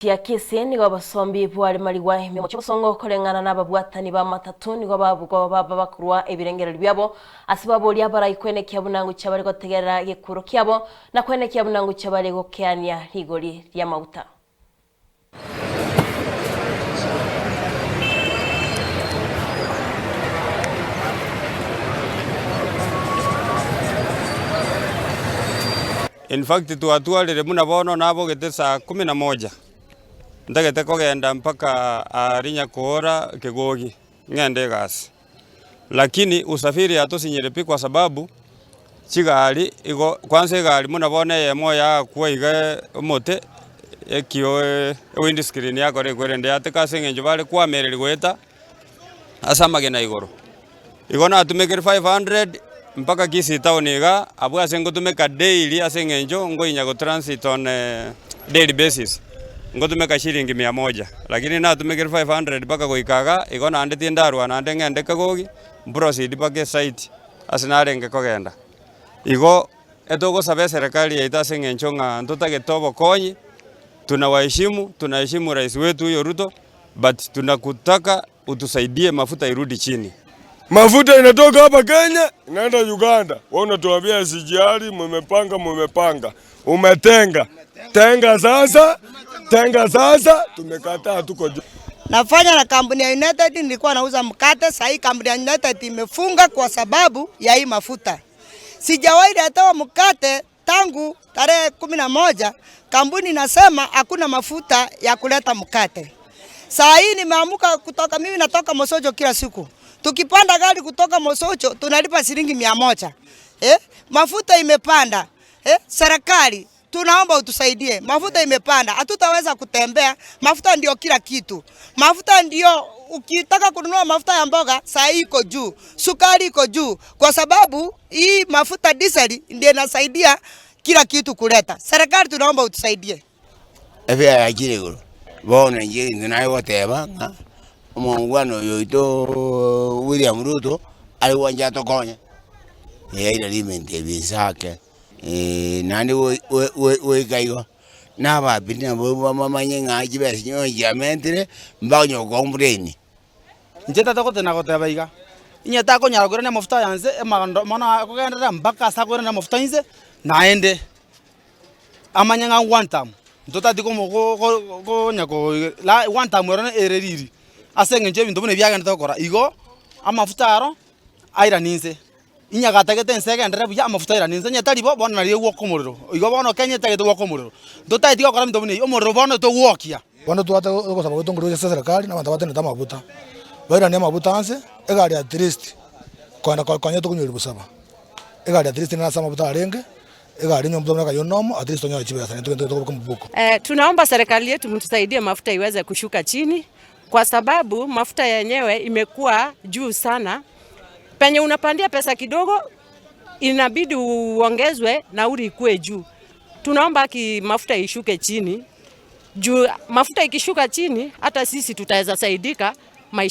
Tiakisi nigo basombi bwari maliwa ime mochosongo kolengana n'ababwatani ba matatu nigo babugo babakurwa ebirengero byabo asibabo lyabara ikwene kyabunangu cyabari gotegera gekuro kyabo na kwene kyabunangu cyabari gokeania rigori lya mauta. In fact tuatwalire muna bono nabo gete saa 11 ndagete kogenda mpaka arinya kuora Kigogi ngende gasi, lakini usafiri atusinyiripi kwa sababu chigari igo kwanza gari muna bone yemo ya kuiga mote ekio windscreen yako rekwende ateka sengenjo bale kwa mereri gweta asamagena igoro igona atumekere 500 mpaka kisi taoniga abwa sengo tumeka daily asengenjo ngoinya go transit on daily basis ngo tumeka shilingi 100, lakini na tumekere 500 mpaka goikaga igona ande tiendarwa na ande ngende Kagogi proceed pake site asinarenge kogenda igo etogo sabe serikali yaita sengenjo nga ntotagetobo konyi. Tunaheshimu rais wetu huyo Ruto, but tunakutaka utusaidie mafuta irudi chini. Mafuta inatoka hapa Kenya inaenda Uganda. Wewe unatuambia sijali, mmepanga. Umetenga. Tenga sasa tumekataa tuko juu. Nafanya na kampuni ya United, nilikuwa nauza mkate, sasa hii kampuni ya United imefunga kwa sababu ya hii mafuta. Sijawahi hata mkate tangu tarehe 11 kampuni nasema hakuna mafuta ya kuleta mkate. Saa hii nimeamuka kutoka, mimi natoka Mosojo kila siku. Tukipanda gari kutoka Mosojo tunalipa shilingi 100. Mafuta imepanda. Serikali tunaomba utusaidie. Mafuta imepanda. Hatutaweza kutembea. Mafuta ndio kila kitu. Mafuta ndio ukitaka kununua mafuta ya mboga saa hii iko juu. Sukari iko juu kwa sababu hii mafuta diesel ndio inasaidia kila kitu kuleta. Serikali tunaomba utusaidie. Afya akili guru. Bona njiri ninayo wateba. Omongwano yoito William Ruto aliwanja tokonya. Ila limende bisake. Nandi we kaiwa. Na ba bina bo mama nyenga jibesi nyoja mentre mbanyo kombreni. Njeta takote na kote baiga. Inya tako nyaragora na mafuta yanze emagando mana kogenda mpaka sakora na mafuta yanze naende amanyanga one time ndota diko go nyako la one time rona ereriri asengenje bintu bune byagenda tokora igo amafuta aro aira ninze inya gatagete nsegenda buya amafuta aira ninze nya talibo bona nari woko muriro igo bona Kenya tagete woko muriro ndota diko kora bintu bune omuriro bona to wokia bona tuata go saba gutongoro ya serikali na bantu batene tamabuta baira ne mabuta anse egari at least kwana kwanya tukunyura busaba egari at least na sama buta arenge egari nyombo mnaka yonomo at least tonyo chibe sana tuko kumbuko. Tunaomba serikali yetu mtusaidie mafuta iweze kushuka chini kwa sababu mafuta yenyewe imekuwa juu sana. Penye unapandia pesa kidogo inabidi uongezwe nauli ikue juu. Tunaomba mafuta ishuke chini. Juu mafuta ikishuka chini hata sisi tutaweza saidika